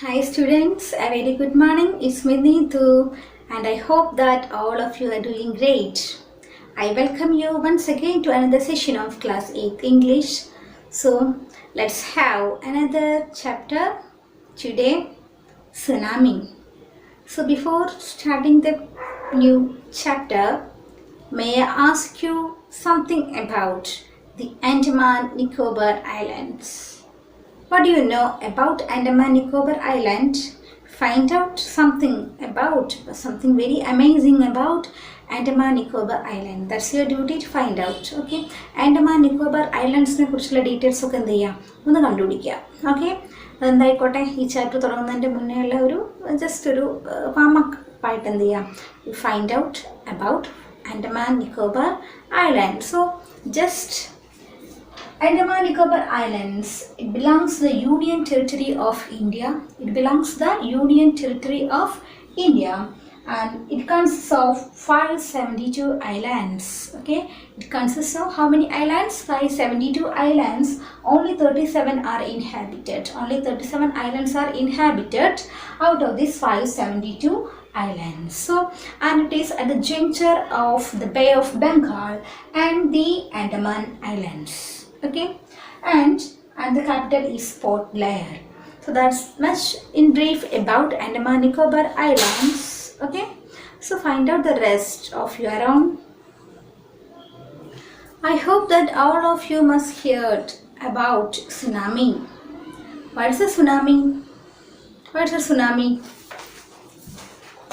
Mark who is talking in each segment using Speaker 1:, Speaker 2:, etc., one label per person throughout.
Speaker 1: Hi students, a very good morning. It's me Neetu and I hope that all of you are doing great. I welcome you once again to another session of class 8 English. So let's have another chapter today, Tsunami. So before starting the new chapter, may I ask you something about the Andaman Nicobar Islands? What do you know about Andaman Nicobar Island? Find out something very amazing about Andaman Nicobar Island. That's your duty to find out. Okay. Andaman Nicobar Islands ne കുറിച്ചുള്ള details ഒക്കെ എന്ത് ചെയ്യാം ഒന്ന് കണ്ടുപിടിക്കുക. Okay, അതെന്തായിക്കോട്ടെ ഈ chapter തുടങ്ങുന്നതിൻ്റെ മുന്നേ ഉള്ള ഒരു ജസ്റ്റ് ഒരു പായിട്ട് എന്ത് ചെയ്യാം, find out about Andaman Nicobar Island. So just Andaman Nicobar Islands, it belongs to the Union Territory of India. It belongs to the Union Territory of India and it consists of 572 islands. Okay, it consists of how many islands? 572 islands. Only 37 are inhabited. Only 37 islands are inhabited out of these 572 islands. So, and it is at the juncture of the Bay of Bengal and the Andaman Islands. Okay, and the capital is Port Blair. So that's much in brief about Andaman Nicobar Islands. Okay, so find out the rest of your own. I hope that all of you must heard about tsunami. What is a tsunami? What is a tsunami?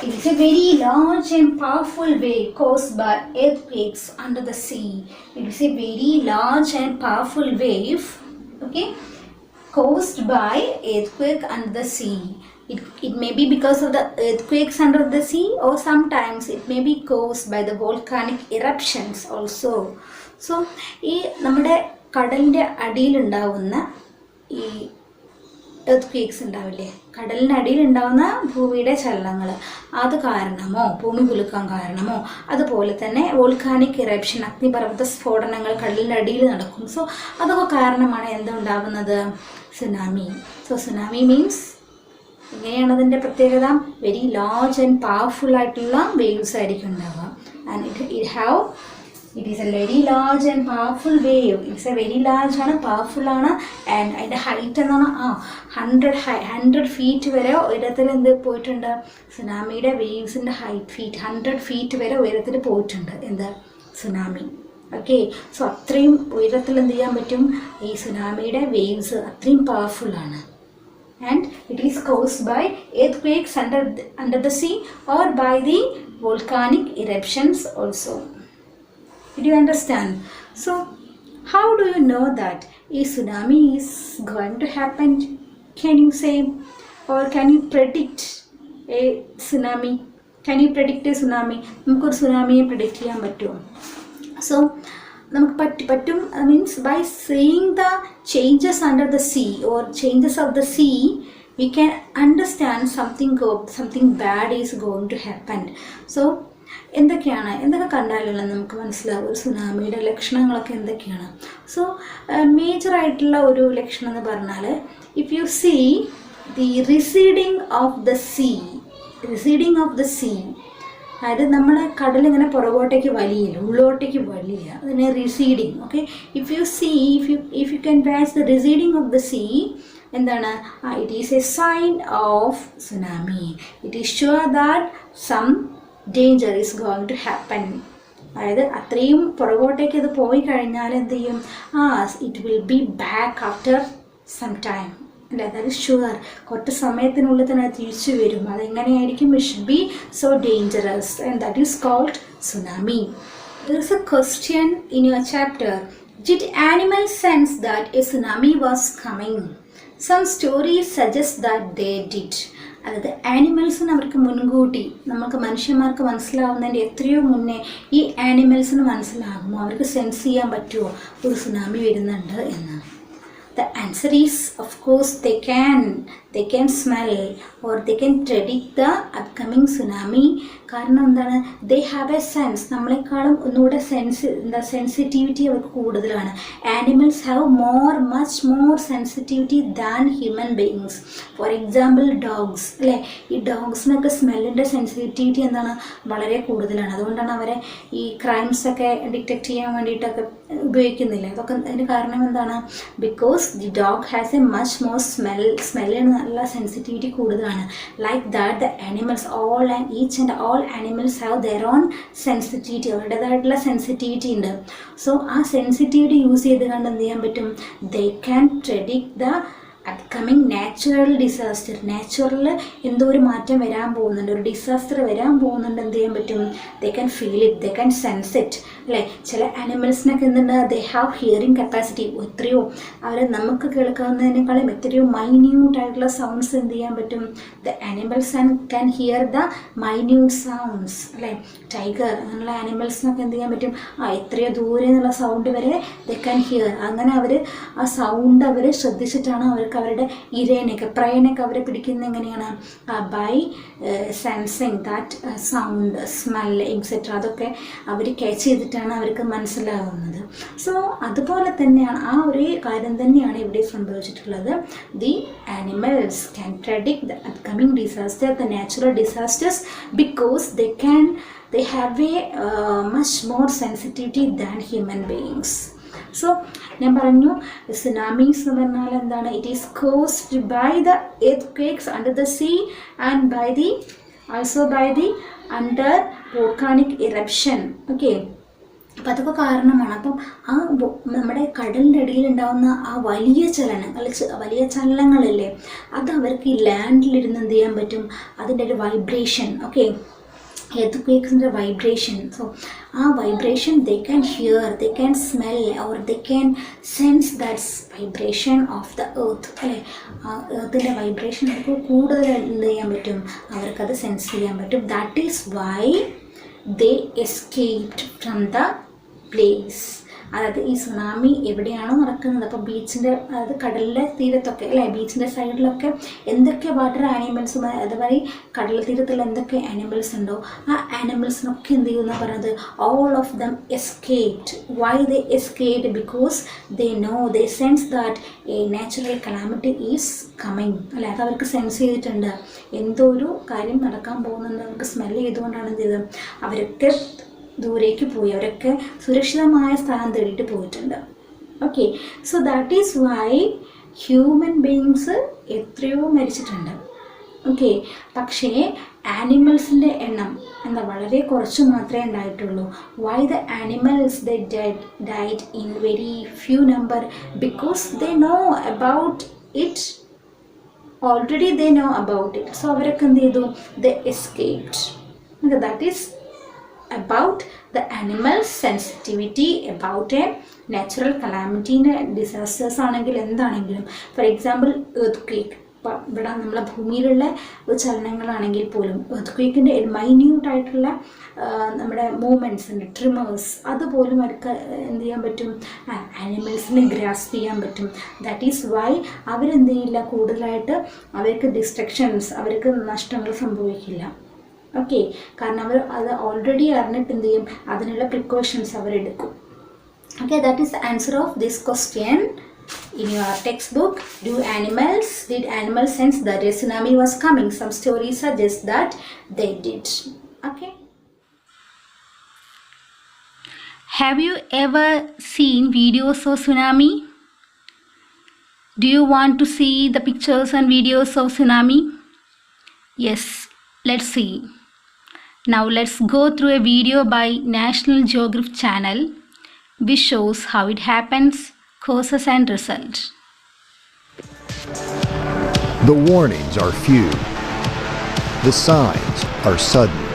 Speaker 1: It is a very large and powerful wave caused by earthquakes under the sea. It is a very large and powerful wave, okay, caused by earthquake under the sea. It may be because of the earthquakes under the sea, or sometimes it may be caused by the volcanic eruptions also. So, ഈ നമ്മുടെ കടലിൻ്റെ അടിയിലുണ്ടാവുന്ന ഈ earth ഉണ്ടാവില്ലേ, കടലിനടിയിൽ ഉണ്ടാകുന്ന ഭൂമിയുടെ ചലനങ്ങൾ, അത് കാരണമോ ഭൂമി കുലുക്കാൻ കാരണമോ, അതുപോലെ തന്നെ വോൾക്കാനിക് ഇറപ്ഷൻ, അഗ്നിപർവ്വത സ്ഫോടനങ്ങൾ കടലിനടിയിൽ നടക്കും. സോ അതൊക്കെ കാരണമാണ് എന്തുണ്ടാവുന്നത്, സുനാമി. സോ സുനാമി മീൻസ് ഇങ്ങനെയാണ് അതിൻ്റെ പ്രത്യേകത, വെരി ലാർജ് ആൻഡ് പവർഫുൾ ആയിട്ടുള്ള വേവ്സ് ആയിരിക്കും ഉണ്ടാവുക. And it is a very large and powerful wave. It's a very large and powerful ആണ്. ആൻഡ് അതിൻ്റെ ഹൈറ്റ് എന്നാണ് 100 ഫീറ്റ് വരെ ഉയരത്തിൽ എന്ത് പോയിട്ടുണ്ട്, സുനാമിയുടെ വേവ്സിൻ്റെ ഹൈറ്റ് 100 ഫീറ്റ് വരെ ഉയരത്തിൽ പോയിട്ടുണ്ട് എന്ത്, സുനാമി. ഓക്കെ, സോ അത്രയും ഉയരത്തിൽ എന്ത് ചെയ്യാൻ പറ്റും, ഈ സുനാമിയുടെ വേവ്സ് അത്രയും പവർഫുള്ളാണ്. And it is caused by earthquakes under the sea or by the volcanic eruptions also. Did you understand? So, how do you know that a tsunami is going to happen? Can you say, or can you predict a tsunami? Can you predict a tsunami? നമുക്ക് ഒരു tsunami predict ചെയ്യാൻ പറ്റുമോ? So, നമുക്ക് പറ്റും means by seeing the changes under the sea or changes of the sea, we can understand something bad is going to happen. So, എന്തൊക്കെ കണ്ടാലുള്ള നമുക്ക് മനസ്സിലാവും ഒരു സുനാമിയുടെ ലക്ഷണങ്ങളൊക്കെ എന്തൊക്കെയാണ്. സോ മേജറായിട്ടുള്ള ഒരു ലക്ഷണം എന്ന് പറഞ്ഞാൽ, if you see the receding of the sea, അതായത് നമ്മൾ കടലിങ്ങനെ പുറകോട്ടേക്ക് വലിയില്ല, ഉള്ളോട്ടേക്ക് വലിയില്ല, അതിനെ receding. Okay, if you can watch the receding of the sea, എന്താണ്, it is a sign of tsunami. It is sure that some danger is going to happen. അതായത് അത്രയും പുറകോട്ടേക്ക് ഇത് പോയി കഴിഞ്ഞാൽ എന്ത് ചെയ്യും, it will be back after some time അല്ലേ, that is sure. കുറച്ച് സമയത്തിനുള്ളിൽ തന്നെ തിരിച്ചു വരും. അതെങ്ങനെയായിരിക്കും, it should be so dangerous and that is called tsunami. There is a question in your chapter. Did animals sense that a tsunami was coming? Some stories suggest that they did. അതായത് ആനിമൽസിന് അവർക്ക് മുൻകൂട്ടി, നമുക്ക് മനുഷ്യന്മാർക്ക് മനസ്സിലാവുന്നതിൻ്റെ എത്രയോ മുന്നേ ഈ ആനിമൽസിന് മനസ്സിലാകുമോ, അവർക്ക് sense ചെയ്യാൻ പറ്റുമോ ഒരു സുനാമി വരുന്നുണ്ട് എന്ന്. The answer is, of course they can. they can smell or they can predict the upcoming tsunami. കാരണം എന്താണ്, they have a sense, നമ്മളെക്കാളും ഒന്നുകൂടെ സെൻസിറ്റിവിറ്റി അവർക്ക് കൂടുതലാണ്. Animals have much more sensitivity than human beings. For example dogs അല്ലേ, ഈ ഡോഗ്സിനൊക്കെ സ്മെല്ലിൻ്റെ sensitivity എന്താണ്, വളരെ കൂടുതലാണ്. അതുകൊണ്ടാണ് അവരെ ഈ ക്രൈംസൊക്കെ ഡിറ്റക്ട് ചെയ്യാൻ വേണ്ടിയിട്ടൊക്കെ ഉപയോഗിക്കുന്നില്ല. അതൊക്കെ അതിന് കാരണം എന്താണ്, because the dog has a much more സ്മെല്ലിന് നല്ല സെൻസിറ്റിവിറ്റി കൂടുതലാണ്. Like that the animals each and all animals have their own sensitivity, അവരുടേതായിട്ടുള്ള സെൻസിറ്റിവിറ്റി ഉണ്ട്. സോ ആ സെൻസിറ്റിവിറ്റി യൂസ് ചെയ്ത് കണ്ട് എന്ത് ചെയ്യാൻ പറ്റും, they can predict the upcoming natural disaster. Natural എന്തോ ഒരു മാറ്റം വരാൻ പോകുന്നുണ്ട്, ഒരു ഡിസാസ്റ്റർ വരാൻ പോകുന്നുണ്ട്, എന്ത് ചെയ്യാൻ പറ്റും, they can feel it, they can sense it അല്ലേ. ചില ആനിമൽസിനൊക്കെ എന്തുണ്ട്, ദേ ഹാവ് ഹിയറിംഗ് കപ്പാസിറ്റി. എത്രയോ അവർ നമുക്ക് കേൾക്കാവുന്നതിനേക്കാളും എത്രയോ മൈന്യൂട്ടായിട്ടുള്ള സൗണ്ട്സ് എന്ത് ചെയ്യാൻ പറ്റും, the animals can hear the minute sounds അല്ലേ. ടൈഗർ അങ്ങനെയുള്ള ആനിമൽസിനൊക്കെ എന്ത് ചെയ്യാൻ പറ്റും, എത്രയോ ദൂരെ നിന്നുള്ള സൗണ്ട് വരെ ദേ ക്യാൻ ഹിയർ. അങ്ങനെ അവർ ആ സൗണ്ട് അവർ ശ്രദ്ധിച്ചിട്ടാണ് അവർക്ക് അവരുടെ ഇരേനെയൊക്കെ പ്രേനെയൊക്കെ അവരെ പിടിക്കുന്നത് എങ്ങനെയാണ്, by sensing that sound, smell etcetera. അതൊക്കെ അവർ ക്യാച്ച് ചെയ്തിട്ടാണ് അവർക്ക് മനസ്സിലാകുന്നത്. സോ അതുപോലെ തന്നെയാണ്, ആ ഒരു കാര്യം തന്നെയാണ് ഇവിടെ സംഭവിച്ചിട്ടുള്ളത്. The animals can predict the upcoming disaster, the natural disasters, because they have a much more sensitivity than human beings. So ഞാൻ പറഞ്ഞു സുനാമീസ് എന്ന് പറഞ്ഞാൽ എന്താണ്, it is caused by the earthquakes under the sea and also by the under volcanic eruption. Okay, അപ്പം അതൊക്കെ കാരണമാണ്. അപ്പം ആ നമ്മുടെ കടലിൻ്റെ അടിയിൽ ഉണ്ടാകുന്ന ആ വലിയ ചലനങ്ങളില്ലേ, അത് അവർക്ക് ഈ ലാൻഡിലിരുന്ന് എന്ത് ചെയ്യാൻ പറ്റും, അതിൻ്റെ ഒരു vibration. Okay, earthquakes vibration. So vibration they can hear, they can smell, or they can sense that vibration of the earth അല്ലേ. earthന്റെ vibration ഒക്കെ കൂടുതൽ എന്ത് ചെയ്യാൻ പറ്റും, അവർക്കത് സെൻസ് ചെയ്യാൻ പറ്റും. that is why they escaped from the place. അതായത് ഈ സുനാമി എവിടെയാണോ നടക്കുന്നത്, അപ്പോൾ ബീച്ചിൻ്റെ, അതായത് കടലിലെ തീരത്തൊക്കെ അല്ലേ, ബീച്ചിൻ്റെ സൈഡിലൊക്കെ എന്തൊക്കെ വാട്ടർ ആനിമൽസ്, അതുവഴി കടൽ തീരത്തുള്ള എന്തൊക്കെ ആനിമൽസ് ഉണ്ടോ ആ ആനിമൽസിനൊക്കെ എന്ത് ചെയ്യുമെന്നാണ് പറയുന്നത്, all of them escaped. Why they escaped, because they no, they sense that A natural calamity is coming അല്ലേ. അത് അവർക്ക് സെൻസ് ചെയ്തിട്ടുണ്ട്, എന്തോ ഒരു കാര്യം നടക്കാൻ പോകുന്നുണ്ട്, അവർക്ക് സ്മെല്ല് ചെയ്തുകൊണ്ടാണ് എന്ത് ചെയ്തത്, അവരൊക്കെ ദൂരേക്ക് പോയി, അവരൊക്കെ സുരക്ഷിതമായ സ്ഥലം തേടിയിട്ട് പോയിട്ടുണ്ട്. Okay, so that is why human beings എത്രയോ മരിച്ചിട്ടുണ്ട്. ഓക്കെ, പക്ഷേ ആനിമൽസിൻ്റെ എണ്ണം എന്താ വളരെ കുറച്ച് മാത്രമേ ഉണ്ടായിട്ടുള്ളൂ. Why the animals they died in very few number, because they know about it, already they know about it. So അവരൊക്കെ എന്ത് ചെയ്തു, they escaped. Okay, that is about the animal's sensitivity about a natural calamity. Disasters ആണെങ്കിൽ എന്താണെങ്കിലും, for example earthquake, ഇപ്പം ഇവിടെ നമ്മളെ ഭൂമിയിലുള്ള ചലനങ്ങളാണെങ്കിൽ പോലും earthquakeൻ്റെ മൈന്യൂട്ടായിട്ടുള്ള നമ്മുടെ മൂവ്മെൻറ്റ്സ് ഉണ്ട്, ട്രിമേഴ്സ്, അതുപോലും അവർക്ക് എന്ത് ചെയ്യാൻ പറ്റും, ആനിമൽസിനെ ഗ്രാസ്പ് ചെയ്യാൻ പറ്റും. ദാറ്റ് ഈസ് വൈ അവരെന്ത് ചെയ്യില്ല, കൂടുതലായിട്ട് അവർക്ക് ഡിസ്ട്രക്ഷൻസ്, അവർക്ക് നഷ്ടങ്ങൾ സംഭവിക്കില്ല. ഓക്കെ, കാരണം അവർ അത് ഓൾറെഡി അറിഞ്ഞിട്ട് എന്ത് ചെയ്യും, അതിനുള്ള പ്രിക്കോഷൻസ് അവരെടുക്കും. Okay, that is the answer of this question in your textbook. Did animals sense that a tsunami was coming? Some stories suggest that they did. Okay, have you ever seen videos of tsunami? Do you want to see the pictures and videos of tsunami? Yes, let's see. Now let's go through a video by National Geographic Channel which shows how it happens, causes and result.
Speaker 2: The warnings are few. The signs are sudden.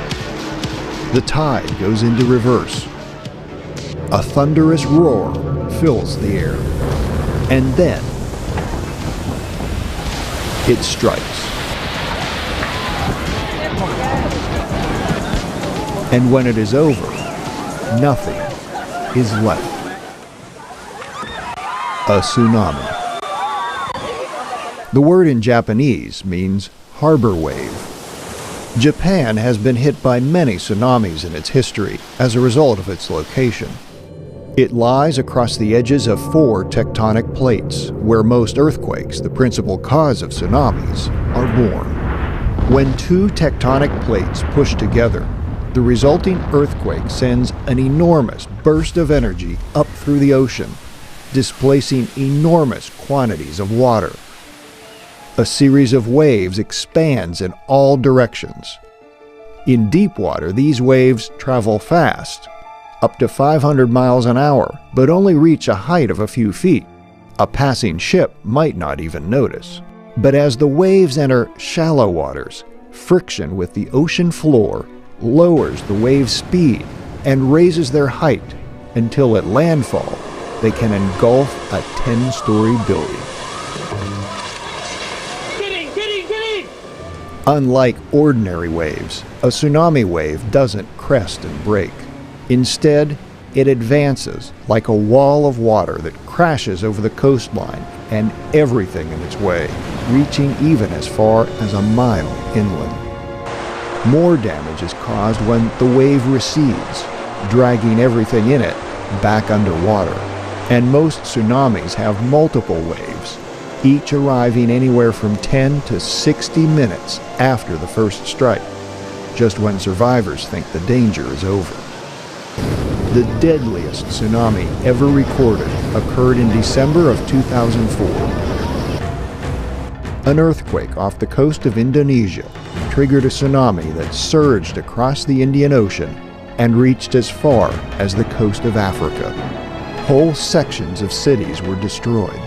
Speaker 2: The tide goes into reverse. A thunderous roar fills the air. And then it strikes. And when it is over, nothing is left. A tsunami. The word in Japanese means harbor wave. Japan has been hit by many tsunamis in its history as a result of its location. It lies across the edges of 4 tectonic plates, where most earthquakes, the principal cause of tsunamis, are born. When 2 tectonic plates push together, the resulting earthquake sends an enormous burst of energy up through the ocean, displacing enormous quantities of water. A series of waves expands in all directions. In deep water, these waves travel fast, up to 500 miles an hour, but only reach a height of a few feet. A passing ship might not even notice. But as the waves enter shallow waters, friction with the ocean floor lowers the wave's speed and raises their height until at landfall they can engulf a 10-story building. Unlike ordinary waves, a tsunami wave doesn't crest and break. Instead, it advances like a wall of water that crashes over the coastline and everything in its way, reaching even as far as a mile inland. More damage is caused when the wave recedes, dragging everything in it back underwater. And most tsunamis have multiple waves, each arriving anywhere from 10 to 60 minutes after the first strike, just when survivors think the danger is over. The deadliest tsunami ever recorded occurred in December of 2004. An earthquake off the coast of Indonesia triggered a tsunami that surged across the Indian Ocean and reached as far as the coast of Africa. Whole sections of cities were destroyed.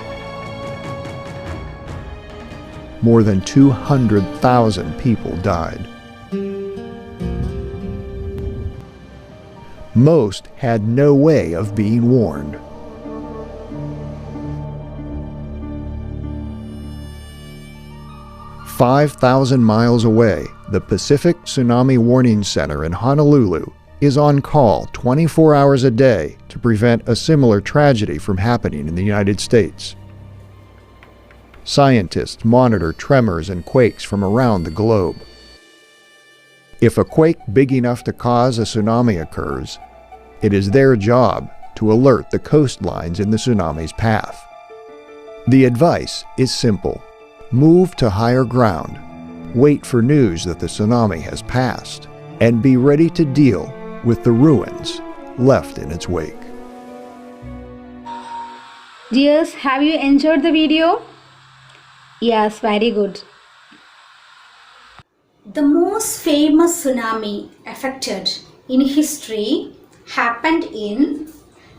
Speaker 2: More than 200,000 people died. Most had no way of being warned. "5,000 miles away, the Pacific Tsunami Warning Center in Honolulu is on call 24 hours a day to prevent a similar tragedy from happening in the United States. Scientists monitor tremors and quakes from around the globe. If a quake big enough to cause a tsunami occurs, it is their job to alert the coastlines in the tsunami's path. The advice is simple. Move to higher ground, wait for news that the tsunami has passed, and be ready to deal with the ruins left in its wake."
Speaker 1: Dears, have you enjoyed the video? Yes, very good. The most famous tsunami affected in history happened in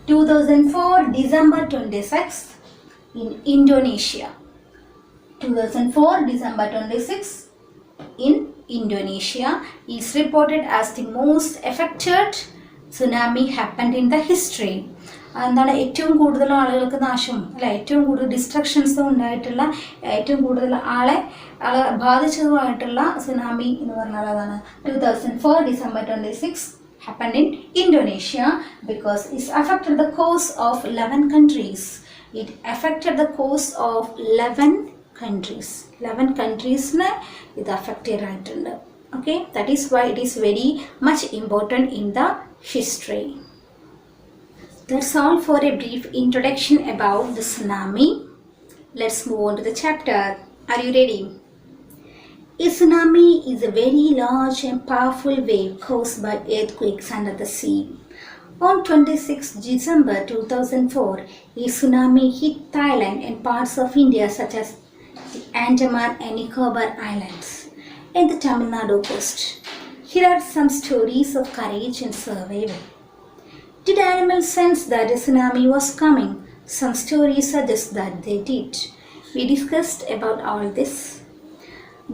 Speaker 1: 2004 December 26th in Indonesia. 2004 December 26th in Indonesia is reported as the most affected tsunami happened in the history. എന്താണ് ഏറ്റവും കൂടുതൽ ആളുകൾക്ക് നാശം അല്ല ഏറ്റവും കൂടുതൽ ഡിസ്ട്രക്ഷൻസും ഉണ്ടായിട്ടുള്ള ഏറ്റവും കൂടുതൽ ആളെ ബാധിച്ചതുമായിട്ടുള്ള സുനാമി എന്ന് പറഞ്ഞാൽ അതാണ് 2004 December 26 happened in Indonesia because it affected the coast of 11 countries. It affected the coast of 11 countries. 11 countries ഇത് affected ആയിട്ടുണ്ട്. Okay, that is why it is very much important in the history. That's all for a brief introduction about the tsunami. Let's move on to the chapter. Are you ready? A tsunami is a very large and powerful wave caused by earthquakes under the sea. On 26 December 2004, a tsunami hit Thailand and parts of India such as the Andaman and Nicobar Islands and the Tamil Nadu coast. Here are some stories of courage and survival. Did animals sense that a tsunami was coming? Some stories suggest that they did. We discussed about all this.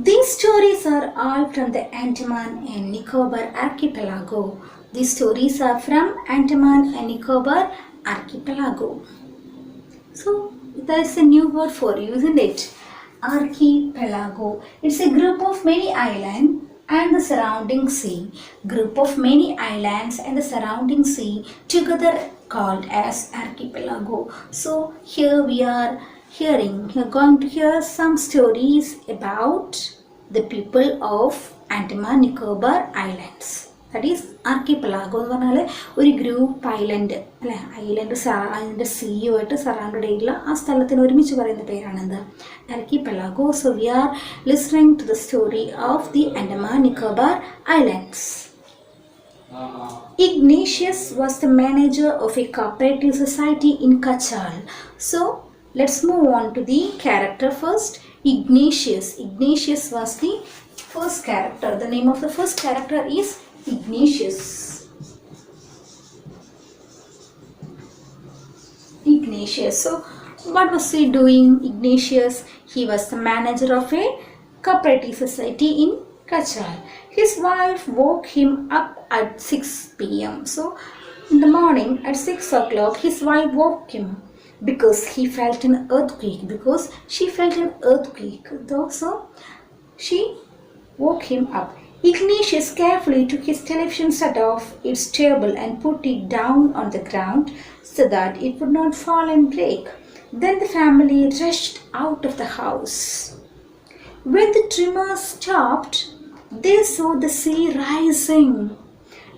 Speaker 1: These stories are all from the Andaman and Nicobar archipelago. These stories are from Andaman and Nicobar archipelago. So, there's a new word for you, isn't it? Archipelago. It's a group of many islands and the surrounding sea. Group of many islands and the surrounding sea together called as archipelago. So here we are hearing. You're going to hear some stories about the people of Andaman Nicobar Islands. That is archipelago എന്ന് പറഞ്ഞാൽ ഒരു group island അല്ലേ. Island അതിൻ്റെ സീയുമായിട്ട് surrounded ആയിട്ടുള്ള ആ സ്ഥലത്തിന് ഒരുമിച്ച് പറയുന്ന പേരാണെന്ത്, archipelago. So we are listening to the story of the Andaman Nicobar Islands. Ignatius was the manager of a cooperative society in Kachal. So let's move on to the character first. Ignatius was the first character. The name of the first character is Ignatius. So what was he doing? Ignatius, he was the manager of a cooperative society in Kachal. His wife woke him up at 6 p.m. So in the morning at 6 o'clock his wife woke him because he felt an earthquake, so she woke him up. Ignatius carefully took his television set off its table and put it down on the ground so that it would not fall and break. Then the family rushed out of the house. When the tremor stopped, they saw the sea rising.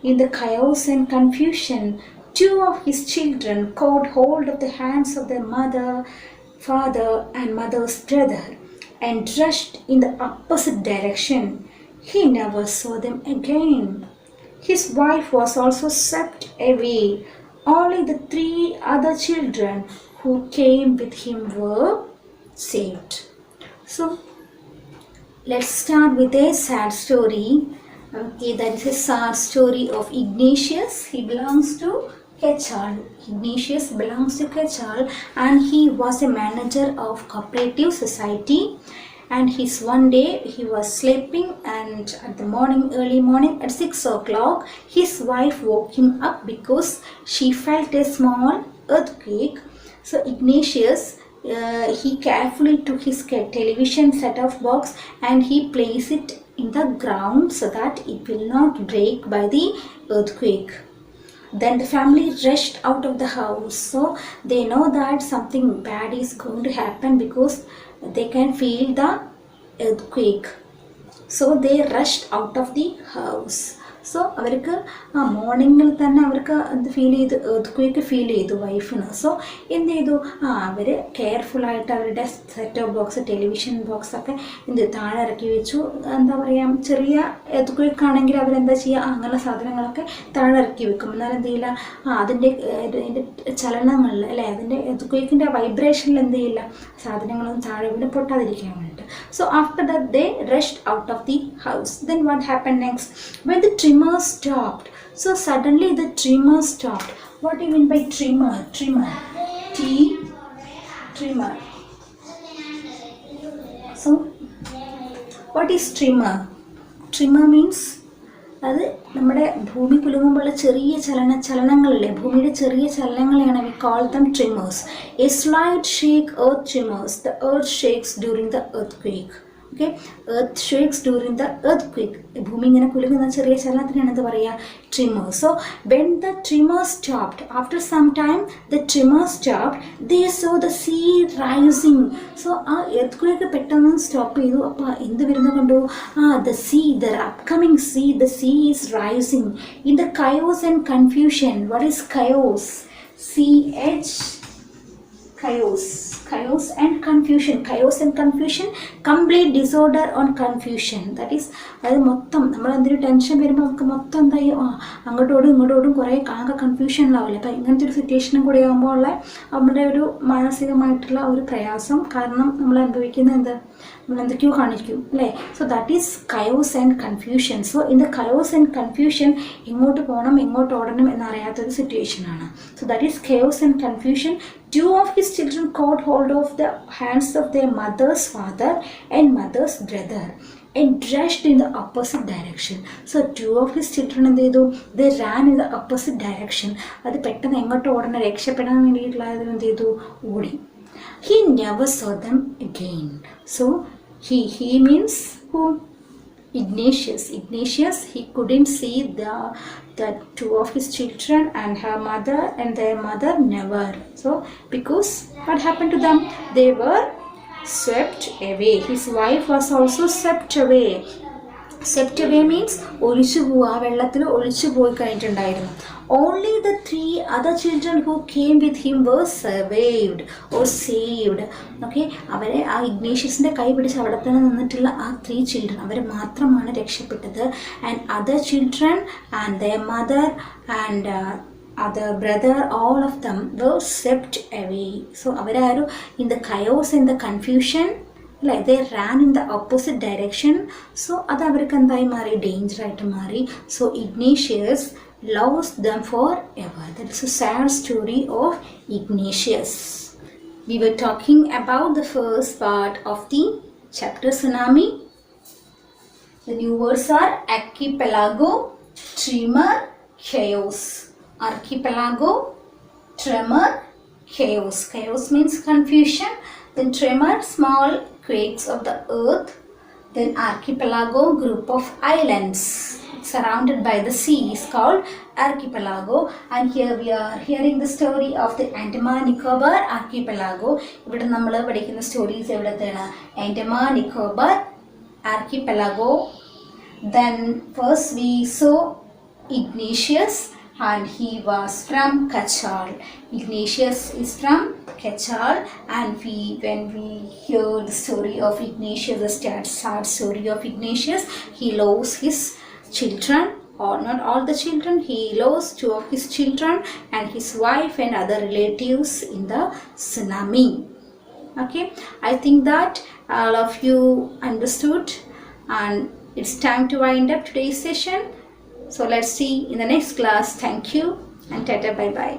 Speaker 1: In the chaos and confusion, two of his children caught hold of the hands of their father and mother's brother and rushed in the opposite direction. He never saw them again. His wife was also swept away. Only the 3 other children who came with him were saved. So let's start with a sad story. Okay, that is a sad story of Ignatius. He belongs to Kachal. Ignatius belongs to Kachal and he was a manager of cooperative society. And one day he was sleeping, and at the early morning at 6 o'clock, his wife woke him up because she felt a small earthquake. So Ignatius, he carefully took his television set-off box and he placed it in the ground so that it will not break by the earthquake. Then the family rushed out of the house. So they know that something bad is going to happen because they can feel the earthquake. So they rushed out of the house. So അവർക്ക് മോർണിംഗിൽ തന്നെ അവർക്ക് എന്ത് feel ചെയ്തു, earth feel ചെയ്തു വൈഫിന്. So എന്ത് ചെയ്തു, അവർ കെയർഫുള്ളായിട്ട് അവരുടെ സെറ്റ് ഓഫ് ബോക്സ്, ടെലിവിഷൻ ബോക്സൊക്കെ താഴെ ഇറക്കി വെച്ചു. എന്താ പറയുക, ചെറിയ എർത്ത് ആണെങ്കിൽ അവരെന്താ ചെയ്യുക, അങ്ങനെ സാധനങ്ങളൊക്കെ താഴെ ഇറക്കി വെക്കും. എന്നാലും എന്ത് ചെയ്യില്ല, അതിൻ്റെ ചലനങ്ങളിൽ അല്ലേ, അതിൻ്റെ എർത്ത് വൈബ്രേഷനിൽ എന്ത് ചെയ്യില്ല, സാധനങ്ങളൊന്നും താഴെ വീണ് പൊട്ടാതിരിക്കാൻ വേണ്ടിയിട്ട്. So after that they rushed out of the house. Then what happened next? When the tremor stopped. So suddenly the tremor stopped. What do you mean by tremor? Tremor. So what is tremor? Tremor means അത് നമ്മുടെ ഭൂമി കുലുങ്ങുമ്പോഴുള്ള ചെറിയ ചലനങ്ങളില്ലേ, ഭൂമിയുടെ ചെറിയ ചലനങ്ങളെയാണ് we call them tremors. A slight shake, earth tremors. The earth shakes during the earthquake. Okay, earth shakes during the earthquake. ഭൂമി ഇങ്ങനെ കുലുങ്ങുന്ന ചെറിയ ചലനത്തിനാണ് എന്ത് പറയുക, tremor. So when the tremor stopped, after some time the tremor stopped, they saw the sea rising. So ആ earthquake പെട്ടെന്ന് stop ചെയ്തു. അപ്പോൾ എന്ത് വരുന്ന കണ്ടു, the sea, the upcoming sea, the sea is rising in the chaos and confusion. What is chaos? Chaos and confusion, complete disorder on confusion. That is, അതായത് മൊത്തം നമ്മൾ എന്തൊരു ടെൻഷൻ വരുമ്പോൾ നമുക്ക് മൊത്തം എന്തായി, അങ്ങോട്ടോടും ഇങ്ങോട്ടോടും കുറേ ആകെ കൺഫ്യൂഷനിലാവില്ല. അപ്പം ഇങ്ങനത്തെ ഒരു സിറ്റുവേഷനും കൂടി ആകുമ്പോൾ ഉള്ള നമ്മുടെ ഒരു മാനസികമായിട്ടുള്ള ഒരു പ്രയാസം കാരണം നമ്മൾ അനുഭവിക്കുന്ന നമ്മൾ എന്തൊക്കെയോ കാണിക്കും അല്ലേ. So that is chaos and confusion. So in the chaos and confusion എങ്ങോട്ട് പോകണം എങ്ങോട്ട് ഓടണം എന്നറിയാത്തൊരു സിറ്റുവേഷനാണ്. So that is chaos and confusion. Two of his children caught hold of the hands of their mother's father and mother's brother and rushed in the opposite direction. So two of his children എന്ത് ചെയ്തു, they ran in the opposite direction. അത് പെട്ടെന്ന് എങ്ങോട്ട് ഓടണം, രക്ഷപ്പെടാൻ വേണ്ടിയിട്ടുള്ള എന്ത് ചെയ്തു, ഓടി. He never saw them again. So he means who? Ignatius, he couldn't see the two of his children and her mother and their mother never. So because what happened to them? They were swept away. His wife was also swept away. Swept away means ഒലിച്ചു പോവുക, ആ വെള്ളത്തിൽ ഒലിച്ചു പോയി കഴിഞ്ഞിട്ടുണ്ടായിരുന്നു. Only the 3 other children who came with him were survived or saved. Okay, അവരെ ആ ഇഗ്നേഷ്യസിന്റെ കൈ പിടിച്ച് അവിടെ തന്നെ നിന്നിട്ടുള്ള ആ 3 children അവരെ മാത്രമാണ് രക്ഷപ്പെട്ടത്. And other children and their mother and other brother, all of them were swept away. So അവരാരും in the chaos and the confusion, like they ran in the opposite direction. So അത് അവർക്ക് എന്തായി മാറി? Danger ആയിട്ട് മാറി. So Ignatius lost them forever. That is a sad story of Ignatius. We were talking about the first part of the chapter Tsunami. The new words are archipelago, tremor, chaos. Archipelago, tremor, chaos. Chaos means confusion. Then tremor, small quakes of the earth. Then archipelago, group of islands surrounded by the sea is called archipelago. And here we are hearing the story of the Andaman Nicobar archipelago. ഇവിടെ നമ്മൾ പഠിക്കുന്ന stories എവിടത്തെയാണ്? Andaman Nicobar archipelago. Then first we saw Ignatius and he was from Kachal. Ignatius is from Kachal, and when we hear the story of Ignatius, the sad story of Ignatius, he lost his children, or not all the children, he lost 2 of his children and his wife and other relatives in the tsunami. Okay, I think that all of you understood, and it's time to wind up today's session. So let's see in the next class. Thank you and tata bye bye.